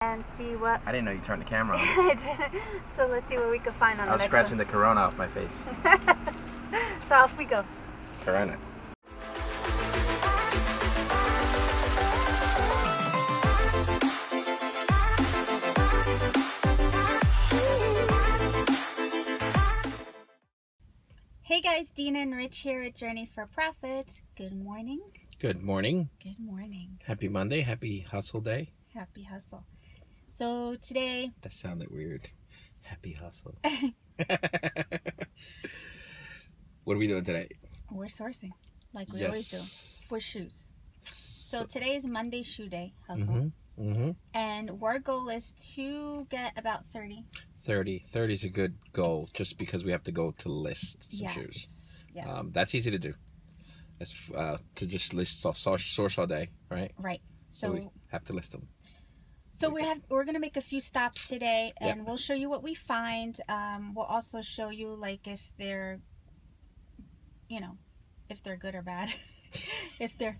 And see what... I didn't know you turned the camera on. I didn't. So let's see what we can find on the I was next scratching one. the corona off my face. So off we go. Corona. Hey guys, Dina and Rich here at Journey for Profits. Good morning. Good morning. Good morning. Happy Monday. Happy hustle day. Happy hustle. So today... That sounded weird. Happy hustle. What are we doing today? We're sourcing, like we always do, for shoes. So today is Monday shoe day, hustle. And our goal is to get about 30. 30 is a good goal, just because we have to go to list some shoes. Yeah. That's easy to do. That's to just list source all day, right? Right. So we have to list them. So we're gonna make a few stops today, and we'll show you what we find. We'll also show you like if they're, if they're good or bad. If they're,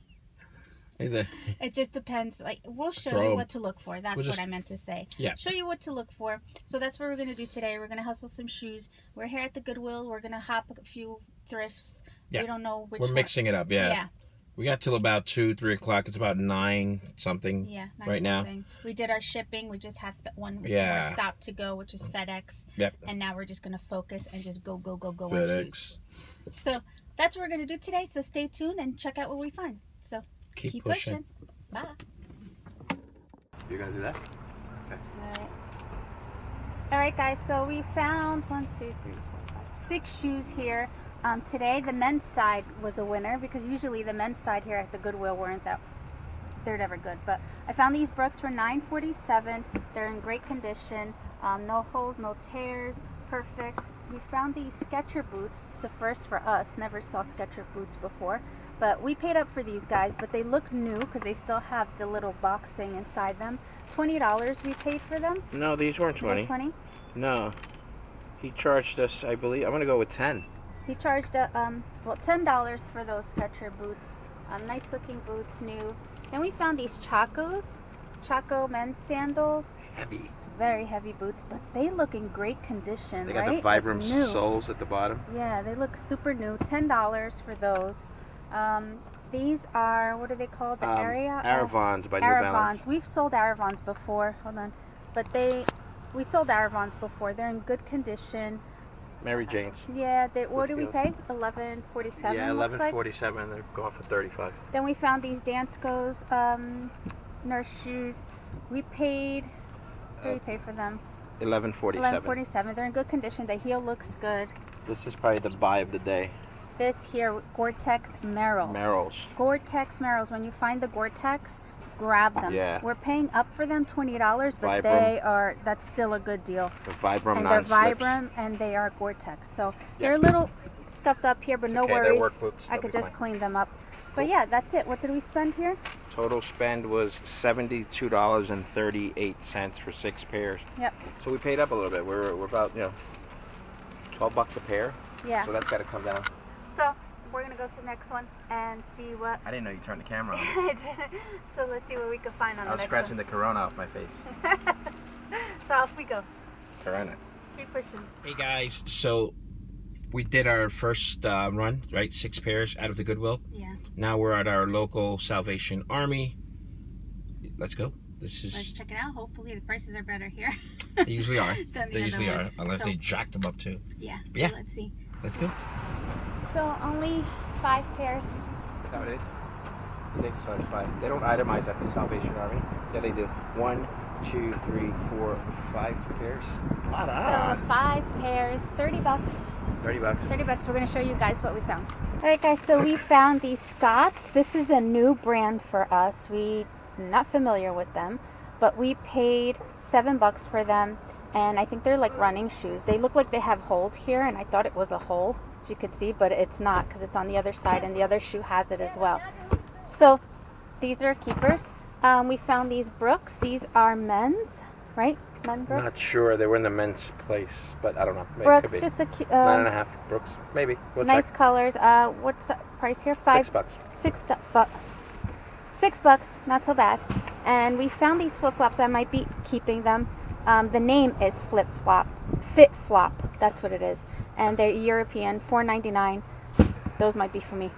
it just depends. Like we'll show you what to look for. That's what I meant to say. Yeah. Show you what to look for. So that's what we're gonna do today. We're gonna hustle some shoes. We're here at the Goodwill. We're gonna hop a few thrifts. Yeah. We don't know which. We're mixing it up. Yeah. We got till about 2-3 o'clock. It's about 9 something. Yeah. 9 right something. Now. We did our shipping. We just have one more stop to go, which is FedEx. Yep. And now we're just gonna focus and just go FedEx. So that's what we're gonna do today. So stay tuned and check out what we find. So keep pushing. Bye. You're gonna do that? Okay. All right, guys. So we found 6 shoes here. Today the men's side was a winner because usually the men's side here at the Goodwill they're never good. But I found these Brooks for $9.47. They're in great condition. No holes, no tears, perfect. We found these Skechers boots. It's a first for us. Never saw Skechers boots before. But we paid up for these guys, but they look new because they still have the little box thing inside them. $20 we paid for them. No, these weren't 20. 20? No. He charged us, I believe, I'm going to go with 10. He charged $10 for those Skechers boots. Nice looking boots, new. Then we found these Chaco men's sandals. Heavy. Very heavy boots, but they look in great condition. They got the Vibram soles at the bottom. Yeah, they look super new. $10 for those. These are, what are they called? The Aravons by New Balance. We've sold Aravons before. Hold on. But we sold Aravons before. They're in good condition. Mary Jane's. Yeah, what do we pay? $11.47. Yeah, $11.47. They're going for $35. Then we found these Dansko's nurse shoes. We paid. What did we pay for them? $11.47. $11.47. They're in good condition. The heel looks good. This is probably the buy of the day. This here, Gore-Tex Merrells. Gore-Tex Merrells. When you find the Gore-Tex, grab them. Yeah. We're paying up for them $20, but that's still a good deal. The Vibram non-slips. They're Vibram and they are Gore-Tex. So they're a little scuffed up here, but no worries. They're work boots. I could just clean them up. But yeah, that's it. What did we spend here? Total spend was $72.38 for 6 pairs. Yep. So we paid up a little bit. We're about $12 a pair. Yeah. So that's got to come down. So we're gonna go to the next one and see what. I didn't know you turned the camera on. I didn't. So let's see what we can find on the next one. I was scratching the corona off my face. So off we go. Corona. Keep pushing. Hey guys, so we did our first run, right? 6 pairs out of the Goodwill. Yeah. Now we're at our local Salvation Army. Let's go. Let's check it out. Hopefully the prices are better here. They usually are. They usually are, unless they jacked them up too. Yeah. So yeah. Let's see. Let's go. So only 5 pairs. Is that what it is? They charge 5. They don't itemize at the Salvation Army. Yeah, they do. 1, 2, 3, 4, 5 pairs. So 5 pairs, $30. $30. $30. We're going to show you guys what we found. All right, guys. So we found these Scots. This is a new brand for us. We're not familiar with them, but we paid $7 for them, and I think they're like running shoes. They look like they have holes here, and I thought it was a hole, as you could see, but it's not because it's on the other side, and the other shoe has it as well. So these are keepers. We found these Brooks. These are men's, right? Men Brooks? Not sure. They were in the men's place, but I don't know. Maybe Brooks, just a 9.5 Brooks, maybe. We'll nice check. Colors. What's the price here? $6. $6. $6, not so bad. And we found these flip-flops. I might be keeping them. The name is Fit Flop. That's what it is. And they're European, $4.99. Those might be for me.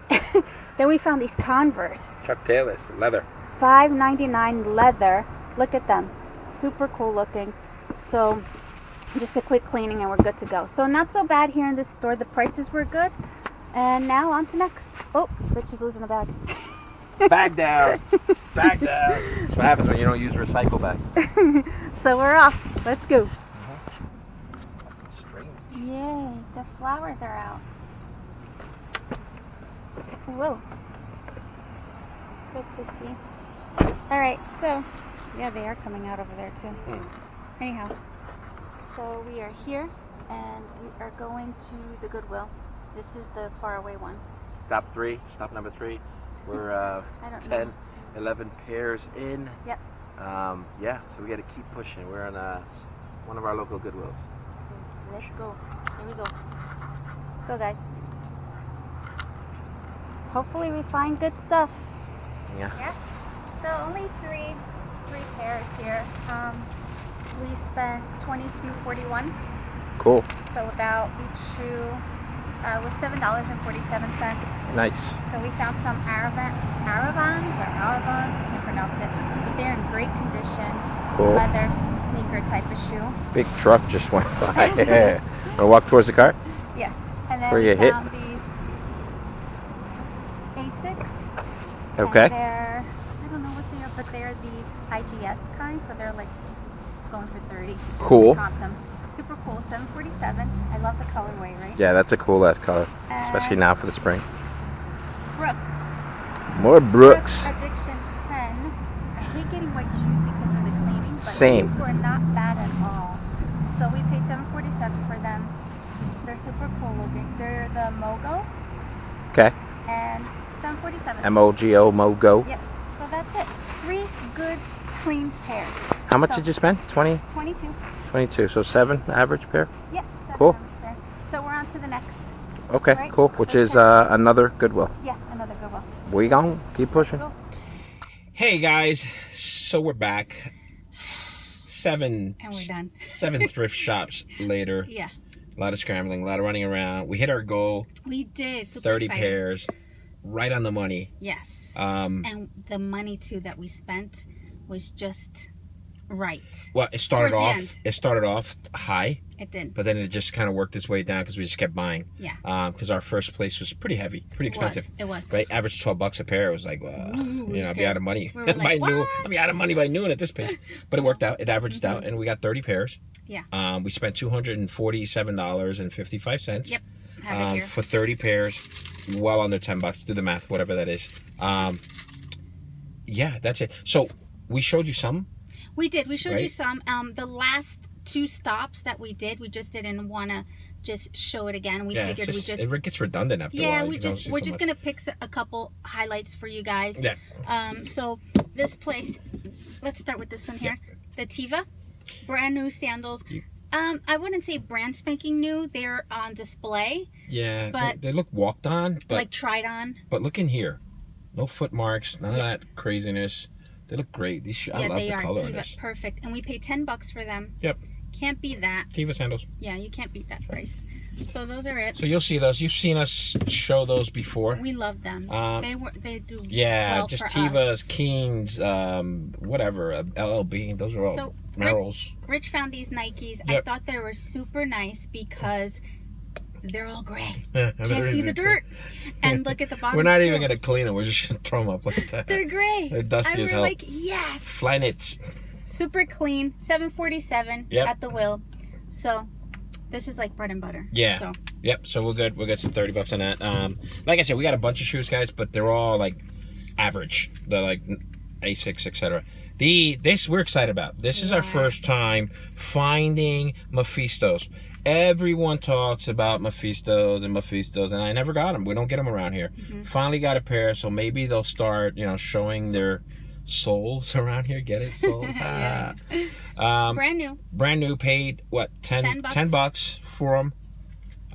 Then we found these Converse. Chuck Taylors, leather. $5.99 leather. Look at them. Super cool looking. So just a quick cleaning and we're good to go. So not so bad here in this store. The prices were good. And now on to next. Oh, Rich is losing a bag. Bag down. Bag down. That's what happens when you don't use recycle bags. So we're off. Let's go. Strange. Yay, the flowers are out. Whoa. Good to see. Alright, so, yeah, they are coming out over there too. Anyhow, so we are here and we are going to the Goodwill. This is the faraway one. Stop number 3. We're 10, 11 pairs in. Yep. Yeah, so we got to keep pushing. We're on one of our local Goodwills. So let's go. Here we go. Let's go, guys. Hopefully we find good stuff. Yeah. So only three pairs here. We spent $22.41. Cool. So about each shoe was $7.47. Nice. So we found some Aravans, I can't pronounce it. But they're in great condition. Cool. Leather sneaker type of shoe. Big truck just went by. Wanna walk towards the car? Yeah. And then Where we you hit? found these Asics. Okay. And they're, I don't know what they are, but they're the IGS kind, so they're like going for 30. Cool. We got them. Super cool, $7.47. I love the colorway, right? Yeah, that's a cool ass color, especially now for the spring. Brooks. More Brooks. Addiction 10. I hate getting white shoes because of the cleaning, but Same. these were not bad at all. So we paid $7.47 for them. They're super cool looking. They're the Mogo. Okay. And $7.47. MOGO, Mogo. Yep. So that's it. 3 good, clean pairs. How much So, did you spend? 20? 22. 22. So 7 average pair? Yep. That's Cool. fair. So we're on to the next. Okay, Right. cool. Which Let's is check. another Goodwill. Yeah, another good one. We gon' keep pushing. Go. Hey guys, so we're back. 7 And we're done. 7 thrift shops later. Yeah. A lot of scrambling, a lot of running around. We hit our goal. We did. Super 30 excited. pairs. Right on the money. Yes. And the money too that we spent was just right. Well, it started Towards the off. end. It started off high, It did. but then it just kind of worked its way down because we just kept buying. Yeah. Because our first place was pretty heavy, pretty expensive. It was. Right, average $12 a pair. It was like, I'll be out of money We were like, by noon. what? I'll be out of money by noon at this pace. But it worked out. It averaged out, and we got 30 pairs. Yeah. We spent $247.55. Yep. Have it here. For 30 pairs, well under $10. Do the math, whatever that is. Yeah, that's it. So we showed you some. We did. We showed you Right? some. The last 2 stops that we did, we just didn't want to just show it again. We figured it's we just, just it gets redundant after a yeah, while. we're You can only just see we're so just much. gonna pick a couple highlights for you guys. Yeah. So this place, let's start with this one here, the Tiva, brand new sandals. I wouldn't say brand spanking new. They're on display. Yeah, but they look walked on, but like tried on. But look in here, no foot marks, none of that craziness. They look great. These I love they the are color in Tiva, this. perfect. And we paid $10 for them. Yep, Can't beat that. Tiva sandals. Yeah, you can't beat that price. So those are it. So you'll see those. You've seen us show those before. We love them. They do Yeah, well just for Tivas, us. Keens, whatever, LLB. Those are all So, Merrells. Rich found these Nikes. I Yep. thought they were super nice because they're all gray. Can't Can't see the dirt. And look at the bottom. We're not too. even gonna clean them. We're just gonna throw them up like that. They're gray. They're dusty and as we're hell. like, yes. Flyknits. Super clean. $7.47 Yep. at the Will. So this is like bread and butter. Yeah. So Yep. So we're good. We'll get some $30 on that. Like I said, we got a bunch of shoes, guys, but they're all like average. They're like Asics, etc. This we're excited about. This is our first time finding Mephistos. Everyone talks about Mephistos, and I never got them. We don't get them around here. Finally got a pair, so maybe they'll start, showing their souls around here. Get it? Soul. brand new. Brand new. Paid what? $10 $10 for them.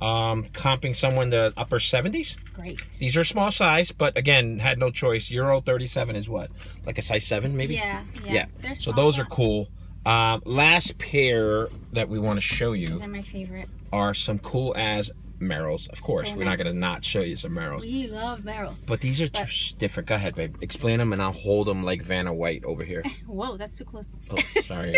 Comping someone the upper 70s. Great. These are small size, but again, had no choice. Euro 37 is what? Like a size 7 maybe? Yeah. Yeah. So those are cool. Last pair that we want to show you. These are my favorite. Are some cool as Merrells. Of course, we're not going to not show you some Merrells. We love Merrells. But these are just different. Go ahead, babe. Explain them, and I'll hold them like Vanna White over here. Whoa, that's too close. Oh, sorry.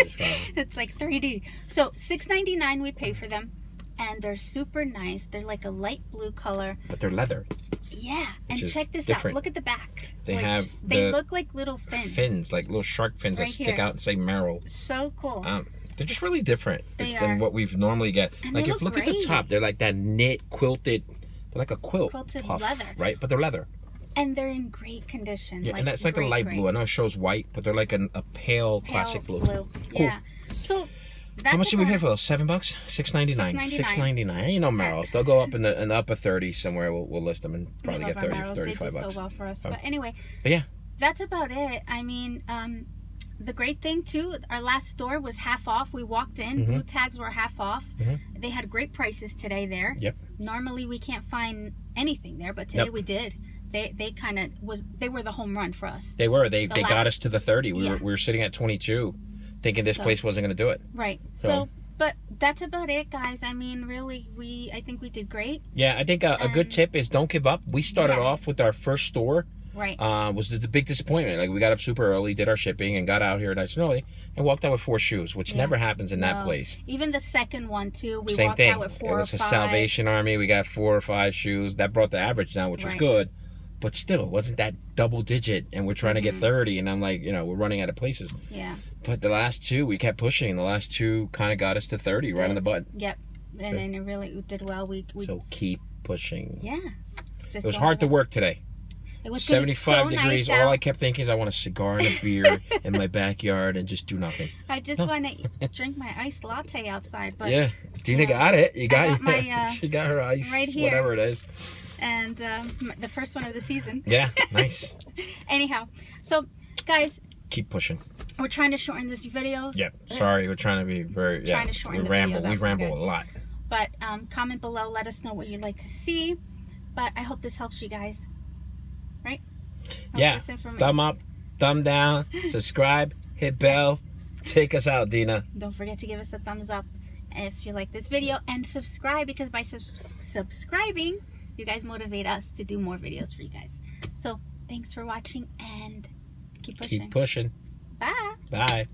It's like 3D. So $6.99 we pay for them, and they're super nice. They're like a light blue color. But they're leather. Yeah, and check this different. out. Look at the back. They look like little fins. Fins, like little shark fins that stick out and say Merrell. So cool. They're just really different than what we've normally get. And like if look at the top, they're like that knit quilted. They're like a quilted puff, leather, right? But they're leather. And they're in great condition. Yeah, and that's like a light blue. I know it shows white, but they're like a pale classic blue. Cool. Yeah. So how much did we pay for those? $7? $6.99. $6.99. You know Merrells. They'll go up in the upper 30s somewhere. We'll list them and probably get 30 or 35 they do bucks. So well for us. But anyway. But yeah. That's about it. I mean, the great thing too, our last store was half off. We walked in, blue tags were half off. They had great prices today there. Yep. Normally we can't find anything there, but today we did. They kind of they were the home run for us. They were. They got us to the 30. We were sitting at 22, thinking this place wasn't going to do it. Right. So, but that's about it, guys. I mean, really, I think we did great. Yeah, I think a good tip is don't give up. We started off with our first store. Right. Was just a big disappointment. Like we got up super early, did our shipping, and got out here nice and early, and walked out with 4 shoes, which never happens in that place. Even the second one too, we Same walked thing. out with 4 or 5. It was a Salvation Army. We got 4 or 5 shoes. That brought the average down, which was good, but still, it wasn't that double digit. And we're trying to get 30, and I'm like, we're running out of places. Yeah. But the last 2, we kept pushing, and the last 2 kind of got us to 30 right on the butt. Yep. And then it really did well. So keep pushing. Yeah. It was hard to work today. It was 75 degrees. Nice all I kept thinking is I want a cigar and a beer in my backyard and just do nothing. I just want to drink my iced latte outside. But yeah, Dina got it. You got my, she got her ice, right here. whatever it is. And the first one of the season. Yeah, nice. Anyhow, so guys, keep pushing. We're trying to shorten this video. Yep. Sorry, we're trying to be very. Trying to shorten the ramble. videos We ramble a lot. But comment below. Let us know what you'd like to see. But I hope this helps you guys. Right? Yeah. Thumb up, thumb down, subscribe, hit bell. Take us out, Dina. Don't forget to give us a thumbs up if you like this video, and subscribe, because by subscribing, you guys motivate us to do more videos for you guys. So thanks for watching, and keep pushing. Keep pushing. Bye. Bye.